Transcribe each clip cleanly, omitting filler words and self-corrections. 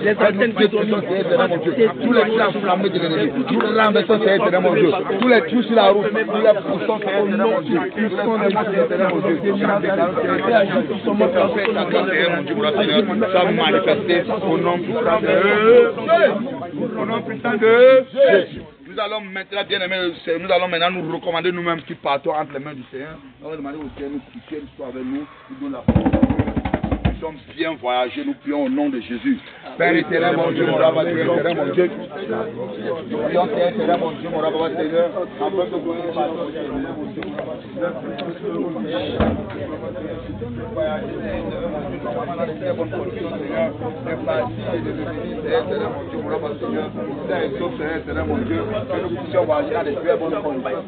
les antennes qui sont mises, tous les plans enflammés de l'ennemi, tous les renversants, c'est éternel mon Dieu, tous les trous sur la route, tous les poussons, c'est éternel mon Dieu, tous les mots, c'est éternel mon Dieu, ça va manifester au nom puissant de Jésus. Nous allons maintenant, bien aimé, nous allons maintenant nous recommander nous-mêmes qui partons entre les mains du Seigneur. On va demander au Seigneur de nous coucher, soit avec nous, nous donne la force. Nous sommes bien voyagés, nous prions au nom de Jésus. Père éternel, mon Dieu, mon Rava, éternel, mon Dieu. Nous prions, Père éternel, mon Dieu, mon Rava, Seigneur, afin de donner la force. Mon Dieu, que nous puissions voyager dans des très bonnes conditions.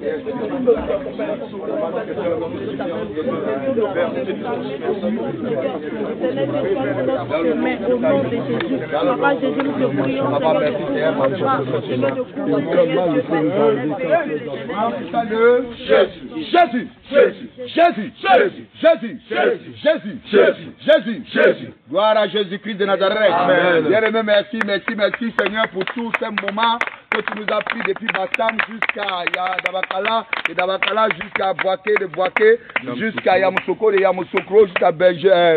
Papa Jésus, nous te prions, Jésus. Gloire à Jésus-Christ de Nazareth. Bien-aimé, merci Seigneur pour tous ces moments que tu nous as pris depuis Bassam jusqu'à Dabakala, et Dabakala jusqu'à Boaké, de Boaké, jusqu'à Yamoussoukro, de Yamoussoukro, jusqu'à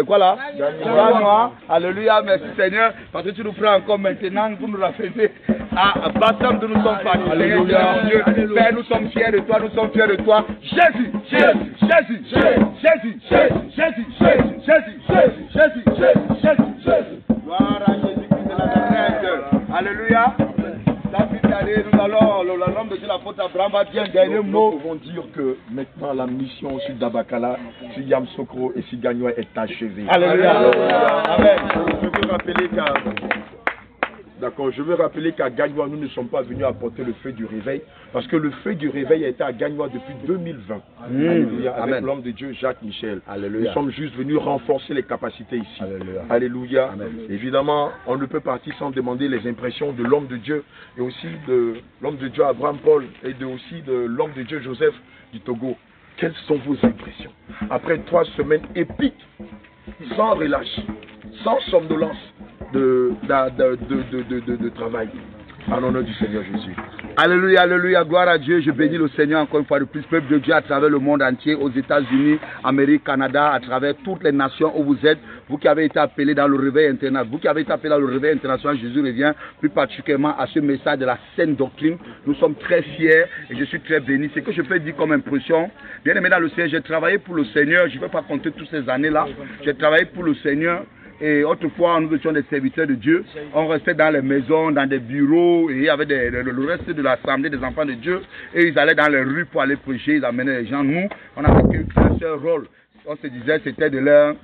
voilà, Gagnoa. Alléluia, merci Seigneur, parce que tu nous prends encore maintenant pour nous rafraîchir à Bassam d'où nous sommes partis. Alléluia, mon Dieu. Père, nous sommes fiers de toi, nous sommes fiers de toi. Jésus. Gloire à Jésus-Christ de Nazareth. Alléluia. Nous allons, le nom de Dieu, l'apôtre Abraham va dire un dernier mot. Nous pouvons dire que maintenant la mission sur Dabakala, sur Yamoussoukro et sur Gagnoa est achevée. Alléluia. Amen. Je veux rappeler qu'à Gagnoa, nous ne sommes pas venus apporter le feu du réveil, parce que le feu du réveil a été à Gagnoa depuis 2020. Alléluia. Avec l'homme de Dieu, Jacques Michel. Alléluia. Nous sommes juste venus renforcer les capacités ici. Alléluia. Amen. Évidemment, on ne peut partir sans demander les impressions de l'homme de Dieu, et aussi de l'homme de Dieu Abraham Paul, et aussi de l'homme de Dieu Joseph du Togo. Quelles sont vos impressions après 3 semaines épiques, sans relâche, sans somnolence de travail, en l'honneur du Seigneur Jésus. Alléluia, alléluia, gloire à Dieu. Je bénis le Seigneur encore une fois de plus, peuple de Dieu à travers le monde entier, aux États-Unis, Amérique, Canada, à travers toutes les nations où vous êtes, vous qui avez été appelés dans le réveil international, vous qui avez été appelés dans le réveil international, Jésus revient plus particulièrement à ce message de la saine doctrine. Nous sommes très fiers et je suis très béni. Ce que je peux dire comme impression, bien aimé dans le Seigneur, j'ai travaillé pour le Seigneur, je ne vais pas compter toutes ces années-là, j'ai travaillé pour le Seigneur. Et autrefois, nous étions des serviteurs de Dieu. On restait dans les maisons, dans des bureaux, et il y avait le reste de l'assemblée des enfants de Dieu. Et ils allaient dans les rues pour aller prêcher, ils amenaient les gens. Nous, on avait qu'un seul rôle. On se disait, c'était de leur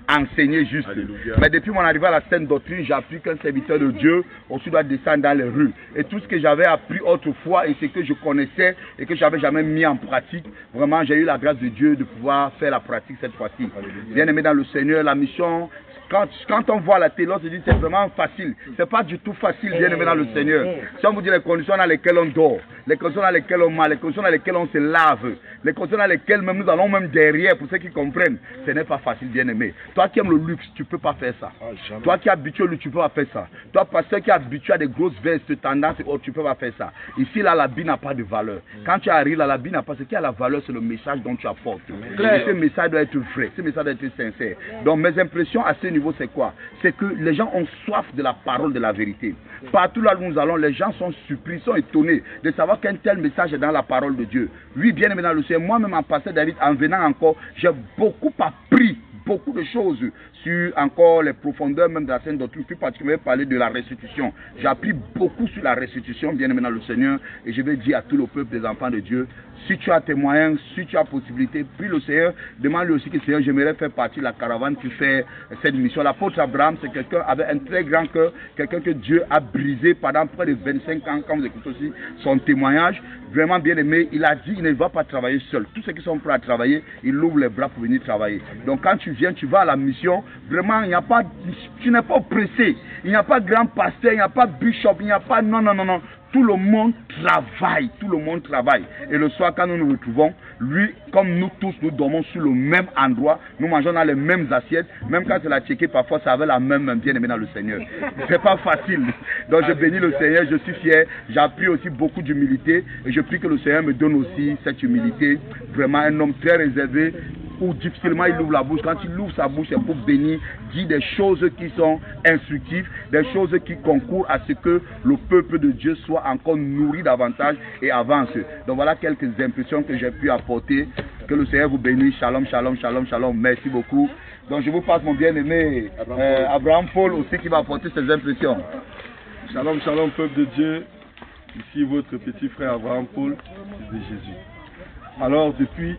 enseigner juste. Alléluia. Mais depuis mon arrivée à la saine doctrine, j'ai appris qu'un serviteur de Dieu aussi doit descendre dans les rues. Et tout ce que j'avais appris autrefois et ce que je connaissais et que je n'avais jamais mis en pratique, vraiment j'ai eu la grâce de Dieu de pouvoir faire la pratique cette fois-ci. Bien aimé dans le Seigneur, la mission, quand on voit la télé, on se dit c'est vraiment facile. C'est pas du tout facile, bien aimé dans le Seigneur. Si on vous dit les conditions dans lesquelles on dort, les conditions dans lesquelles on mange, les conditions dans lesquelles on se lave, les conditions dans lesquelles même nous allons même derrière, pour ceux qui comprennent, ce n'est pas facile, bien aimé. Toi qui aimes le luxe, tu ne peux pas faire ça. Toi qui es habitué au luxe, tu ne peux pas faire ça. Toi, pasteur qui est habitué à des grosses vestes, tendances, tu ne peux pas faire ça. Ici, là, l'habit n'a pas de valeur. Quand tu arrives là, l'habit n'a pas. Ce qui a la valeur, c'est le message dont tu apportes. Et ce message doit être vrai, ce message doit être sincère. Donc, mes impressions à ce niveau, c'est quoi? C'est que les gens ont soif de la parole de la vérité. Partout là où nous allons, les gens sont surpris, sont étonnés de savoir qu'un tel message est dans la parole de Dieu. Oui, bien aimé dans le Seigneur, moi-même en pasteur David, en venant encore, j'ai beaucoup appris. Beaucoup de choses sur encore les profondeurs même de la Sainte Doctrine, plus particulièrement parler de la restitution. J'ai appris beaucoup sur la restitution, bien aimé dans le Seigneur, et je vais dire à tout le peuple des enfants de Dieu, si tu as tes moyens, si tu as possibilité, prie le Seigneur, demande-lui aussi que Seigneur, j'aimerais faire partie de la caravane qui fait cette mission. L'apôtre Abraham, c'est quelqu'un avec un très grand cœur, quelqu'un que Dieu a brisé pendant près de 25 ans, quand vous écoutez aussi son témoignage, vraiment bien aimé, il a dit, il ne va pas travailler seul. Tous ceux qui sont prêts à travailler, il ouvre les bras pour venir travailler. Donc quand tu viens, tu vas à la mission, vraiment, il n'y a pas, tu n'es pas pressé, il n'y a pas grand pasteur, il n'y a pas bishop, il n'y a pas, non. Tout le monde travaille, tout le monde travaille. Et le soir, quand nous nous retrouvons, lui, comme nous tous, nous dormons sur le même endroit, nous mangeons dans les mêmes assiettes, même quand il a checké, parfois ça avait la même bien-aimé dans le Seigneur. C'est pas facile. Donc je bénis le Seigneur, je suis fier, j'appuie aussi beaucoup d'humilité et je prie que le Seigneur me donne aussi cette humilité. Vraiment un homme très réservé, où difficilement il ouvre la bouche. Quand il ouvre sa bouche, c'est pour bénir, dire des choses qui sont instructives, des choses qui concourent à ce que le peuple de Dieu soit encore nourri davantage et avance. Donc voilà quelques impressions que j'ai pu apporter. Que le Seigneur vous bénisse. Shalom, shalom, shalom, shalom. Merci beaucoup. Donc je vous passe mon bien-aimé Abraham Paul aussi qui va apporter ses impressions. Shalom, shalom, peuple de Dieu. Ici votre petit frère Abraham Paul de Jésus. Alors depuis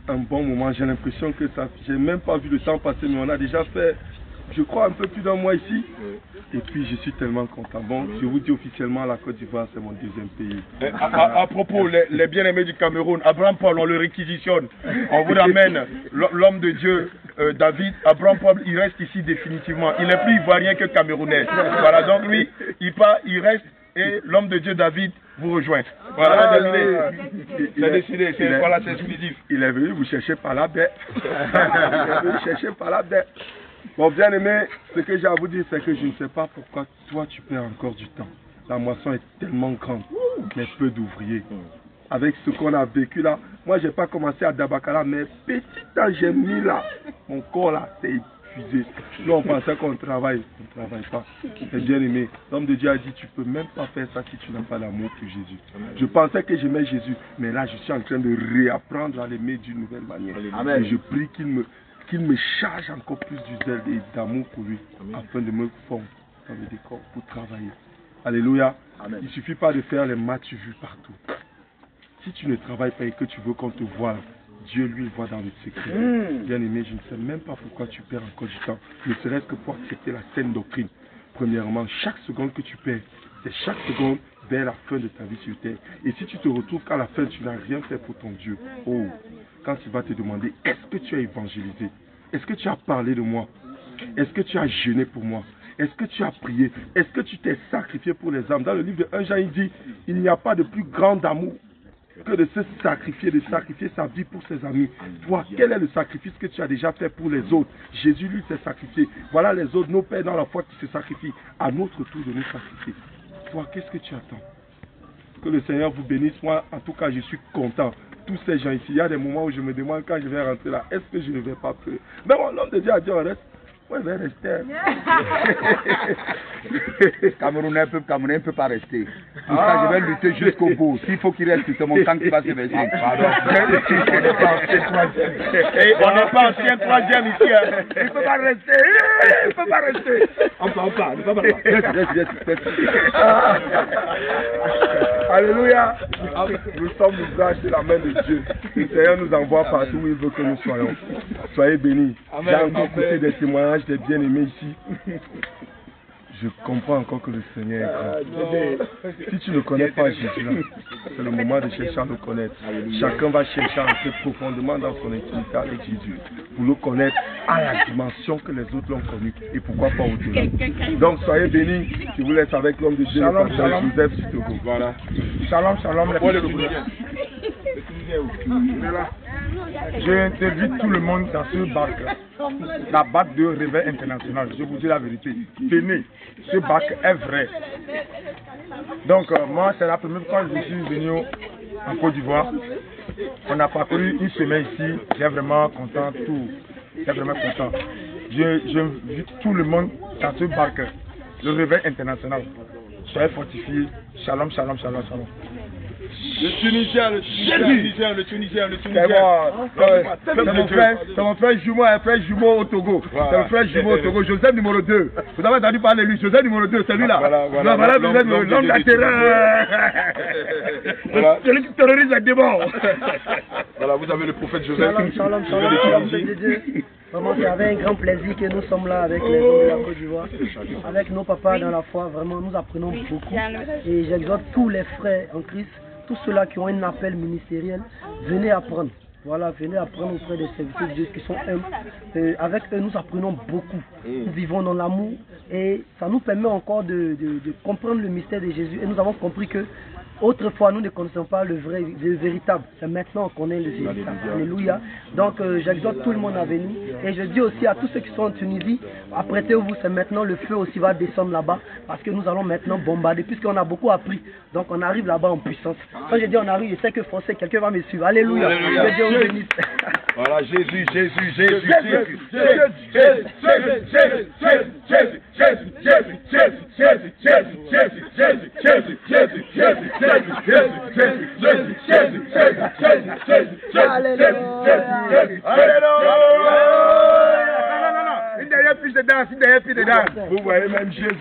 un bon moment, j'ai l'impression que ça, j'ai même pas vu le temps passer, mais on a déjà fait, je crois, un peu plus d'un mois ici. Et puis je suis tellement content. Bon, je vous dis officiellement, la Côte d'Ivoire, c'est mon deuxième pays. À propos, les bien-aimés du Cameroun, Abraham Paul, on le réquisitionne. On vous ramène l'homme de Dieu, David. Abraham Paul, il reste ici définitivement. Il n'est plus ivoirien que camerounais. Voilà, donc lui, il part, il reste, et l'homme de Dieu, David, vous rejoint. Voilà, c'est décidé, voilà, c'est exclusif. Il est venu vous chercher par la baie. Il est venu chercher par la baie. Bon, bien aimé, ce que j'ai à vous dire, c'est que je ne sais pas pourquoi toi tu perds encore du temps. La moisson est tellement grande, mais peu d'ouvriers. Avec ce qu'on a vécu là, moi j'ai pas commencé à Dabakala, mais petit temps j'ai mis là, mon corps là, c'est épuisé. Nous on pensait qu'on travaille, on ne travaille pas. C'est bien aimé. L'homme de Dieu a dit, tu peux même pas faire ça si tu n'as pas d'amour pour Jésus. Je pensais que j'aimais Jésus, mais là je suis en train de réapprendre à l'aimer d'une nouvelle manière. Amen. Et je prie qu'il me charge encore plus du zèle et d'amour pour lui, afin de me former dans le décor pour travailler. Alléluia. Amen. Il ne suffit pas de faire les matchs vus partout. Si tu ne travailles pas et que tu veux qu'on te voie, Dieu lui voit dans le secret. Bien aimé, je ne sais même pas pourquoi tu perds encore du temps, ne serait-ce que pour accepter la saine doctrine. Premièrement, chaque seconde que tu perds, c'est chaque seconde vers la fin de ta vie sur terre. Et si tu te retrouves qu'à la fin, tu n'as rien fait pour ton Dieu, oh, quand il va te demander, est-ce que tu as évangélisé? Est-ce que tu as parlé de moi? Est-ce que tu as jeûné pour moi? Est-ce que tu as prié? Est-ce que tu t'es sacrifié pour les âmes? Dans le livre de 1 Jean, il dit, il n'y a pas de plus grand amour que de se sacrifier, de sacrifier sa vie pour ses amis. Toi, quel est le sacrifice que tu as déjà fait pour les autres? Jésus, lui, s'est sacrifié. Voilà les autres, nos pères dans la foi qui se sacrifient. À notre tour de nous sacrifier. Toi, qu'est-ce que tu attends? Que le Seigneur vous bénisse. Moi, en tout cas, je suis content. Tous ces gens ici, il y a des moments où je me demande quand je vais rentrer là, est-ce que je ne vais pas pleurer? Mais bon, l'homme de Dieu a dit, on reste. Moi, je vais rester. Camerounais, peuple camerounais ne peut pas rester. Pour ça, je vais lutter jusqu'au bout. S'il faut qu'il reste, c'est mon temps qui va se verser. Et on n'est pas ancien troisième ici. Hein. Il ne peut pas rester. Il ne peut pas rester. On part. Alléluia. Nous sommes l'ouvrage de la main de Dieu. Le Seigneur nous envoie partout où il veut que nous soyons. Soyez bénis. J'ai encore écouté des témoignages des bien-aimés ici. Je comprends encore que le Seigneur est grand. Si tu ne connais pas Jésus là, c'est le moment de chercher à le connaître. Chacun va chercher à entrer profondément dans son intimité avec Jésus pour le connaître à la dimension que les autres l'ont connu et pourquoi pas au-delà. Donc soyez bénis. Je vous laisse avec l'homme de Dieu, Shalom, shalom. Joseph Sitogo. Voilà. Shalom, shalom. J'invite tout le monde dans ce bac, la bac de Réveil International. Je vous dis la vérité. Venez, ce bac est vrai. Donc, moi, c'est la première fois que je suis venu en Côte d'Ivoire. On a parcouru une semaine ici. J'ai vraiment content, tout. J'ai vraiment content. J'invite tout le monde dans ce bac, le Réveil International. Soyez fortifiés. Shalom, shalom, shalom, shalom. Le Tunisien. C'est mon frère jumeau, un frère jumeau au Togo. Voilà. C'est le frère jumeau au Togo, Joseph numéro 2. Vous avez entendu parler de lui, Joseph numéro 2, c'est lui là. Voilà l'homme de la terreur. Celui qui terrorise les démons. Voilà, vous avez le prophète Joseph. Shalom, Vraiment, c'est avec un grand plaisir que nous sommes là avec les hommes de la Côte d'Ivoire, avec nos papas dans la foi. Vraiment, nous apprenons beaucoup. Et j'exhorte tous les frères en Christ, tous ceux-là qui ont un appel ministériel, venez apprendre. Voilà, venez apprendre auprès des serviteurs de Dieu qui sont humbles. Avec eux, nous apprenons beaucoup. Nous vivons dans l'amour et ça nous permet encore de comprendre le mystère de Jésus. Et nous avons compris que Autrefois, nous ne connaissions pas le véritable. C'est maintenant qu'on est le véritable. Alléluia. Donc, j'exhorte tout le monde à venir. Et je dis aussi à tous ceux qui sont en Tunisie, apprêtez-vous, c'est maintenant, le feu aussi va descendre là-bas. Parce que nous allons maintenant bombarder, puisqu'on a beaucoup appris. Donc, on arrive là-bas en puissance. Quand je dis on arrive, je sais que français, quelqu'un va me suivre. Alléluia. Que Dieu vous bénisse. Voilà, Jésus. Une dernière piste de danse, Vous voyez même Jésus.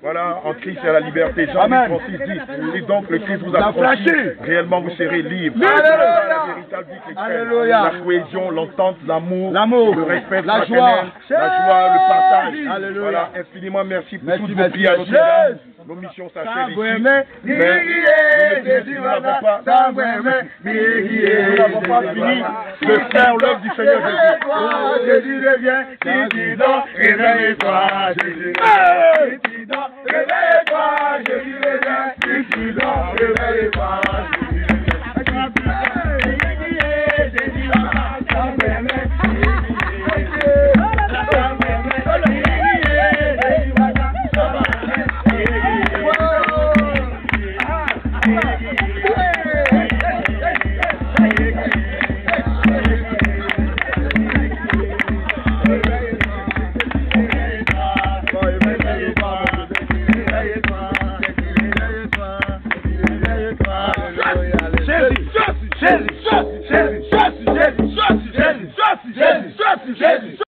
Voilà, en Christ et à la liberté. Jean 36 dit, et donc le Christ vous a franchi. Réellement vous serez libre. La véritable vie chrétienne. La cohésion, l'entente, l'amour, le respect, la joie, le partage. Alléluia. Voilà, infiniment merci pour toutes vos prières. Nos missions s'achèvent ici. Mais nous n'avons pas fini de faire l'œuvre du Seigneur Jésus. Jésus revient, Jésus dort, réveille-toi, Jésus. Réveille-toi, Jésus revient, Jésus dort, réveille-toi.